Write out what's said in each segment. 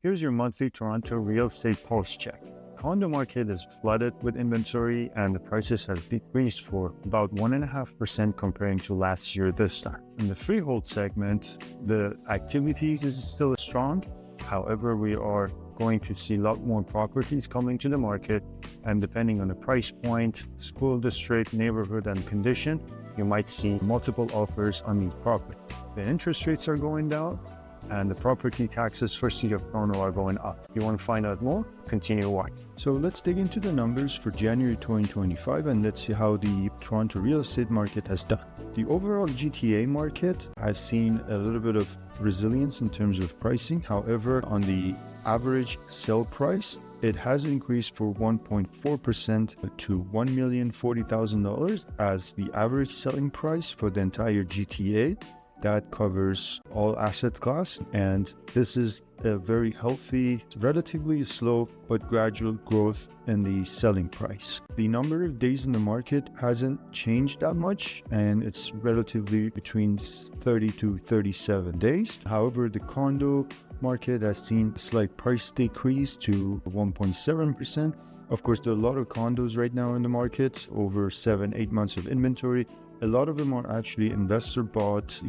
Here's your monthly Toronto real estate pulse check. Condo market is flooded with inventory and the prices has decreased for about 1.5% comparing to last year this time. In the freehold segment, the activities is still strong. However, we are going to see a lot more properties coming to the market, and depending on the price point, school district, neighborhood, and condition, you might see multiple offers on these properties. The interest rates are going down, and the property taxes for City of Toronto are going up. If you want to find out more, continue watching. So let's dig into the numbers for January 2025 and let's see how the Toronto real estate market has done. The overall GTA market has seen a little bit of resilience in terms of pricing. However, on the average sale price, it has increased for 1.4% to $1,040,000 as the average selling price for the entire GTA. That covers all asset class, and this is a very healthy, relatively slow but gradual growth in the selling price. The number of days in the market hasn't changed that much, and it's relatively between 30 to 37 days. However, the condo market has seen a slight price decrease to 1.7%. Of course, there are a lot of condos right now in the market, over 7-8 months of inventory. A lot of them are actually investor bought,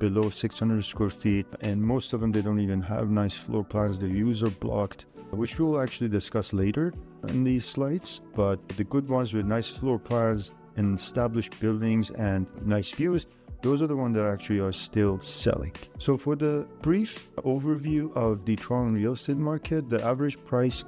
below 600 square feet, and most of them, they don't even have nice floor plans. The views are blocked, which we will actually discuss later in these slides. But the good ones with nice floor plans and established buildings and nice views, those are the ones that actually are still selling. So for the brief overview of the Toronto real estate market, the average price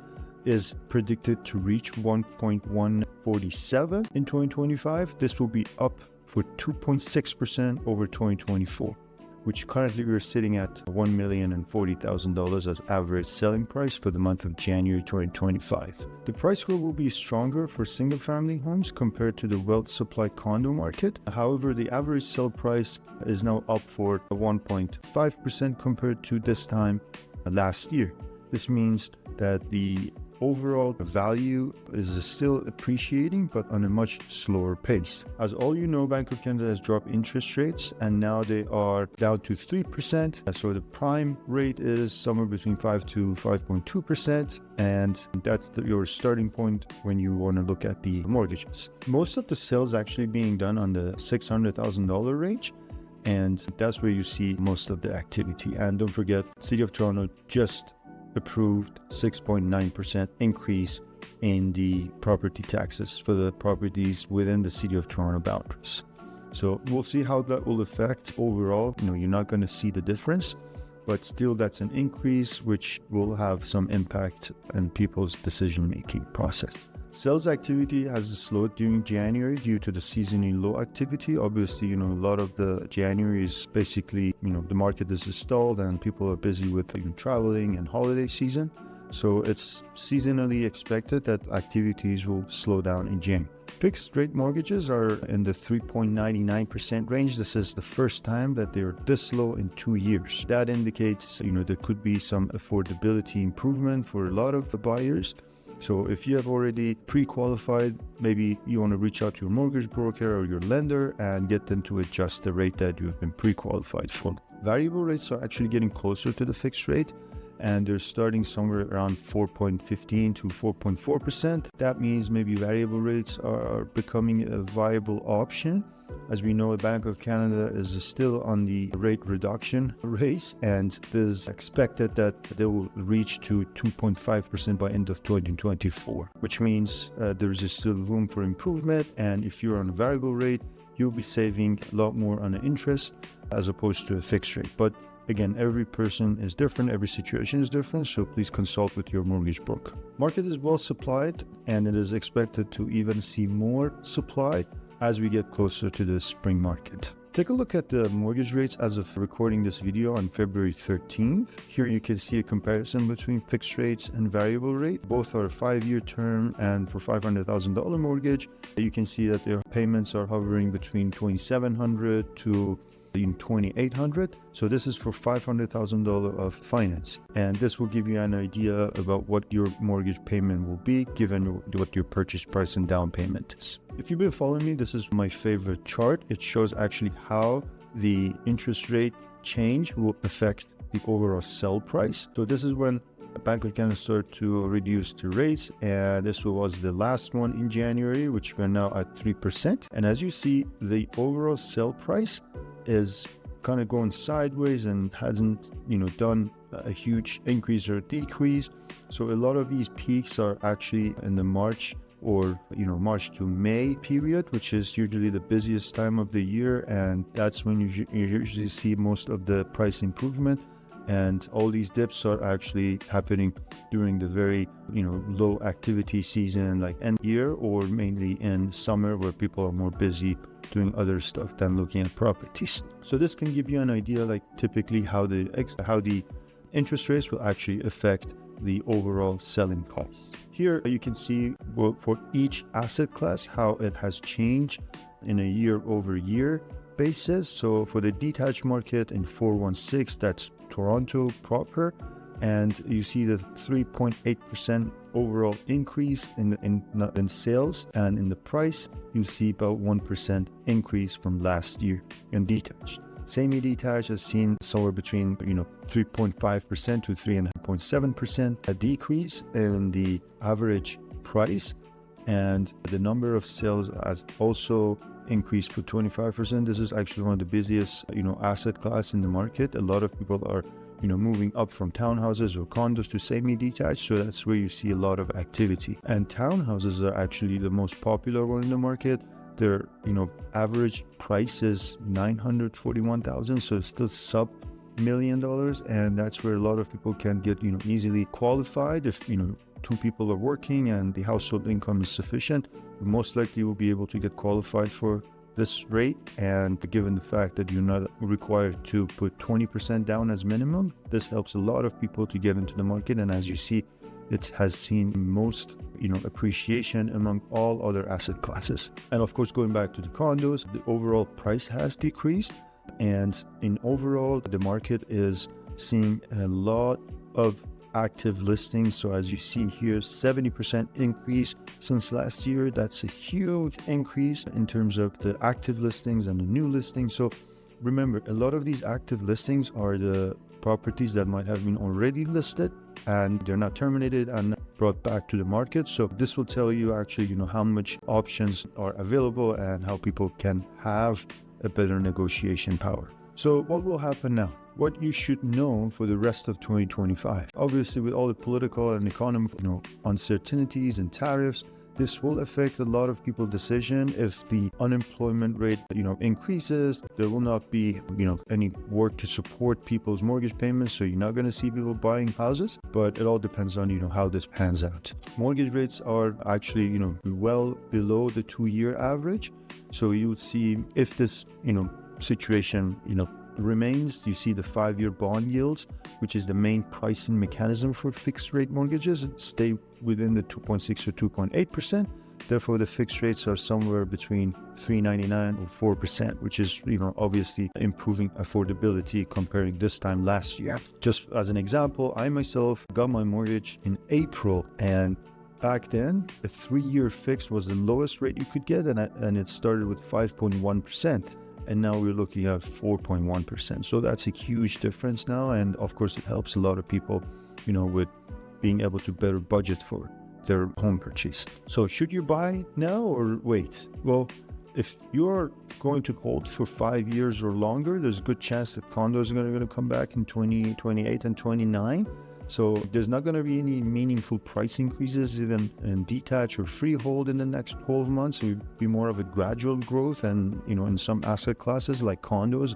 is predicted to reach 1.147 in 2025. This will be up for 2.6% over 2024, which currently we're sitting at $1,040,000 as average selling price for the month of January 2025. The price growth will be stronger for single-family homes compared to the well-supplied condo market. However, the average sale price is now up for 1.5% compared to this time last year. This means that the overall value is still appreciating, but on a much slower pace. As all you know, Bank of Canada has dropped interest rates and now they are down to 3%. So the prime rate is somewhere between 5 to 5.2%. And that's your starting point when you want to look at the mortgages. Most of the sales actually being done on the $600,000 range. And that's where you see most of the activity. And don't forget, City of Toronto just approved 6.9% increase in the property taxes for the properties within the City of Toronto boundaries. So we'll see how that will affect overall. You're not going to see the difference, but still that's an increase which will have some impact on people's decision-making process. Sales activity has slowed during January due to the seasonally low activity. Obviously, a lot of the January is basically, the market is stalled and people are busy with traveling and holiday season. So it's seasonally expected that activities will slow down in January. Fixed rate mortgages are in the 3.99% range. This is the first time that they're this low in 2 years. That indicates, there could be some affordability improvement for a lot of the buyers. So if you have already pre-qualified, maybe you want to reach out to your mortgage broker or your lender and get them to adjust the rate that you've been pre-qualified for. Variable rates are actually getting closer to the fixed rate, and they're starting somewhere around 4.15 to 4.4%. That means maybe variable rates are becoming a viable option. As we know, the Bank of Canada is still on the rate reduction race, and it is expected that they will reach to 2.5% by end of 2024, which means there is still room for improvement. And if you're on a variable rate, you'll be saving a lot more on the interest as opposed to a fixed rate. But again, every person is different, every situation is different, so please consult with your mortgage broker. Market is well supplied, and it is expected to even see more supply as we get closer to the spring market. Take a look at the mortgage rates as of recording this video on February 13th. Here you can see a comparison between fixed rates and variable rate. Both are a 5-year term, and for $500,000 mortgage, you can see that their payments are hovering between $2,700 to $2,800. So this is for $500,000 of finance, and this will give you an idea about what your mortgage payment will be given what your purchase price and down payment is. If you've been following me, this is my favorite chart. It shows actually how the interest rate change will affect the overall sell price. So this is when Bank of Canada started to reduce the rates, and this was the last one in January, which we're now at 3%. And as you see, the overall sell price is kind of going sideways and hasn't, done a huge increase or decrease. So a lot of these peaks are actually in the March or March to May period, which is usually the busiest time of the year, and that's when you usually see most of the price improvement. And all these dips are actually happening during the very low activity season, like end year, or mainly in summer, where people are more busy doing other stuff than looking at properties. So this can give you an idea, like typically how the interest rates will actually affect the overall selling costs. Here you can see for each asset class how it has changed in a year-over-year basis. So for the detached market in 416, that's Toronto proper, and you see the 3.8% overall increase in sales, and in the price you see about 1% increase from last year in detached. Semi-detached has seen somewhere between 3.5% to 3.7% a decrease in the average price, and the number of sales has also increased for 25%. This is actually one of the busiest asset class in the market. A lot of people are moving up from townhouses or condos to semi-detached, so that's where you see a lot of activity. And townhouses are actually the most popular one in the market. Their average price is $941,000, so it's still sub $1 million, and that's where a lot of people can get easily qualified. If two people are working and the household income is sufficient, most likely will be able to get qualified for this rate. And given the fact that you're not required to put 20% down as minimum, this helps a lot of people to get into the market. And as you see, it has seen most appreciation among all other asset classes. And of course, going back to the condos, the overall price has decreased, and in overall the market is seeing a lot of active listings. So as you see here, 70% increase since last year. That's a huge increase in terms of the active listings and the new listings. So remember, a lot of these active listings are the properties that might have been already listed and they're not terminated and brought back to the market. So this will tell you actually how much options are available and how people can have a better negotiation power. So what will happen now? What you should know for the rest of 2025. Obviously, with all the political and economic uncertainties and tariffs, this will affect a lot of people's decision. If the unemployment rate increases, there will not be any work to support people's mortgage payments, so you're not going to see people buying houses. But it all depends on how this pans out. Mortgage rates are actually well below the 2-year average, so you would see if this situation remains. You see the 5-year bond yields, which is the main pricing mechanism for fixed rate mortgages, stay within the 2.6 or 2.8%. Therefore, the fixed rates are somewhere between 3.99 or 4%, which is obviously improving affordability comparing this time last year. Just as an example, I myself got my mortgage in April, and back then a 3-year fix was the lowest rate you could get, and it started with 5.1%. And now we're looking at 4.1%. So that's a huge difference now. And of course, it helps a lot of people, with being able to better budget for their home purchase. So should you buy now or wait? Well, if you're going to hold for 5 years or longer, there's a good chance that condos are going to come back in 2028 and 29. So there's not going to be any meaningful price increases even in detached or freehold in the next 12 months. It would be more of a gradual growth, and in some asset classes like condos,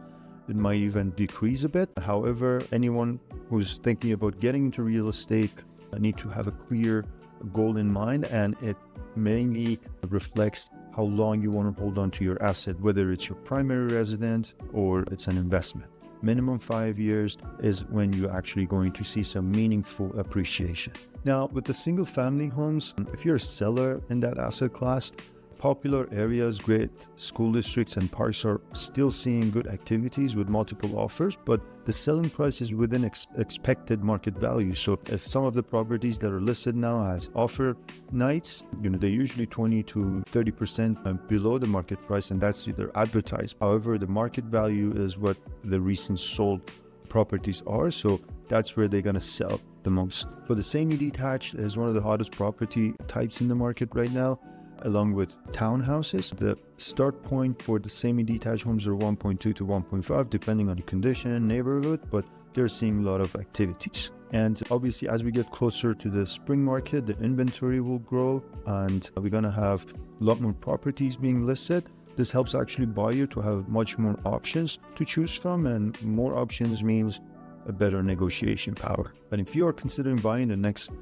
it might even decrease a bit. However, anyone who's thinking about getting into real estate need to have a clear goal in mind, and it mainly reflects how long you want to hold on to your asset, whether it's your primary residence or it's an investment. Minimum 5 years is when you're actually going to see some meaningful appreciation. Now, with the single family homes, if you're a seller in that asset class, popular areas, great school districts and parks are still seeing good activities with multiple offers, but the selling price is within expected market value. So if some of the properties that are listed now as offer nights, they're usually 20 to 30% below the market price, and that's either advertised. However, the market value is what the recent sold properties are. So that's where they're going to sell the most. For the semi-detached is one of the hottest property types in the market right now, along with townhouses. The start point for the semi-detached homes are 1.2 to 1.5, depending on the condition, neighborhood, but they're seeing a lot of activities. And obviously, as we get closer to the spring market, the inventory will grow and we're going to have a lot more properties being listed. This helps actually buyer to have much more options to choose from, and more options means a better negotiation power. But if you are considering buying the next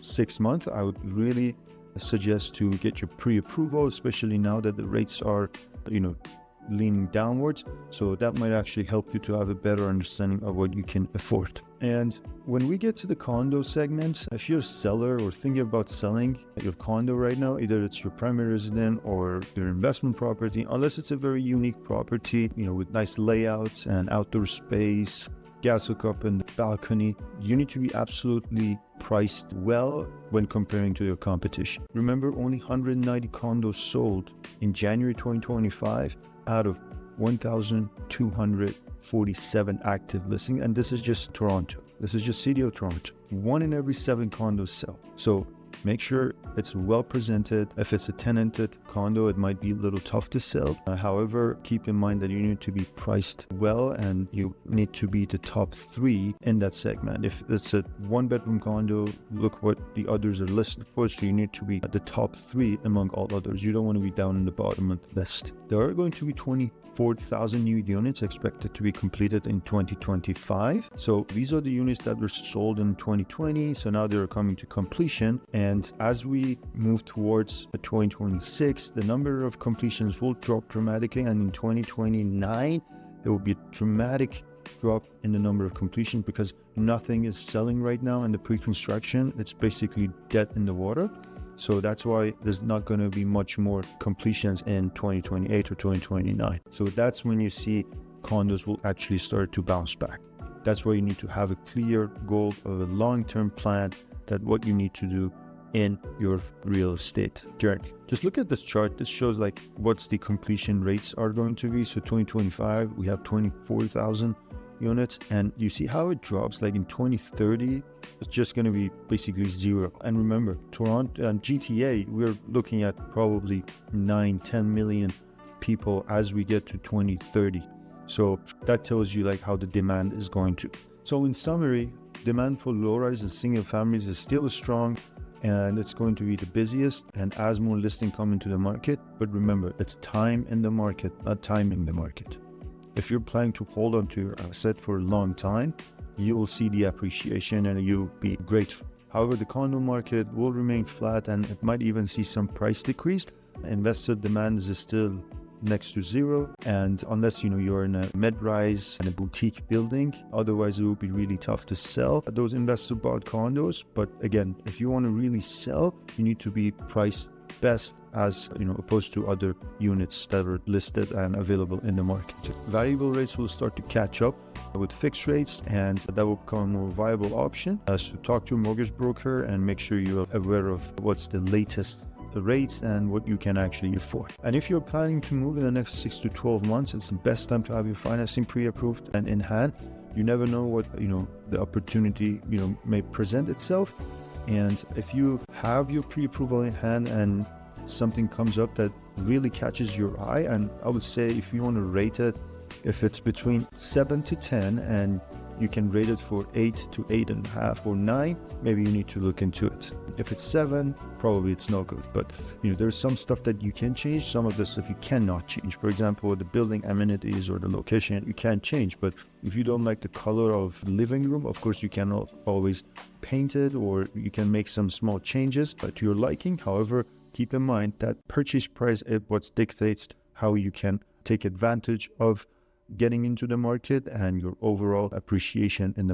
6 months, I would really suggest to get your pre-approval, especially now that the rates are leaning downwards. So that might actually help you to have a better understanding of what you can afford. And when we get to the condo segment, if you're a seller or thinking about selling your condo right now, either it's your primary residence or your investment property, unless it's a very unique property, with nice layouts and outdoor space, gas hookup and balcony, you need to be absolutely priced well when comparing to your competition. Remember, only 190 condos sold in January 2025 out of 1,247 active listings, and this is just Toronto. This is just City of Toronto. 1 in every 7 condos sell. So make sure it's well presented. If it's a tenanted condo, it might be a little tough to sell. However, keep in mind that you need to be priced well and you need to be the top 3 in that segment. If it's a 1-bedroom condo, look what the others are listed for. So you need to be at the top 3 among all others. You don't want to be down in the bottom of the list. There are going to be 24,000 new units expected to be completed in 2025. So these are the units that were sold in 2020. So now they're coming to completion. And as we move towards 2026, the number of completions will drop dramatically. And in 2029, there will be a dramatic drop in the number of completions because nothing is selling right now in the pre-construction. It's basically dead in the water. So that's why there's not going to be much more completions in 2028 or 2029. So that's when you see condos will actually start to bounce back. That's why you need to have a clear goal of a long-term plan that what you need to do in your real estate journey. Just look at this chart. This shows like what's the completion rates are going to be. So 2025, we have 24,000 units, and you see how it drops. Like in 2030, it's just going to be basically 0. And remember, Toronto and GTA, we're looking at probably 9-10 million people as we get to 2030. So that tells you like how the demand is going to. So in summary, demand for low-rise and single families is still strong, and it's going to be the busiest. And as more listings come into the market, but remember, it's time in the market, not timing the market. If you're planning to hold on to your asset for a long time, you will see the appreciation and you'll be grateful. However, the condo market will remain flat and it might even see some price decrease. Investor demand is still next to 0. And unless you're in a mid-rise and a boutique building, otherwise it will be really tough to sell those investor bought condos. But again, if you want to really sell, you need to be priced best as opposed to other units that are listed and available in the market. Variable rates will start to catch up with fixed rates, and that will become a more viable option. So talk to a mortgage broker and make sure you're aware of what's the latest rates and what you can actually afford. And if you're planning to move in the next 6 to 12 months, it's the best time to have your financing pre-approved and in hand. You never know what the opportunity may present itself. And if you have your pre-approval in hand and something comes up that really catches your eye, and I would say if you want to rate it, if it's between 7 to 10 and you can rate it for 8 to 8.5 or 9, maybe you need to look into it. If it's 7, probably it's no good. But there's some stuff that you can change, some of the stuff you cannot change. For example, the building amenities or the location you can't change. But if you don't like the color of the living room, of course you cannot always paint it, or you can make some small changes to your liking. However, keep in mind that purchase price is what dictates how you can take advantage of getting into the market and your overall appreciation in the market.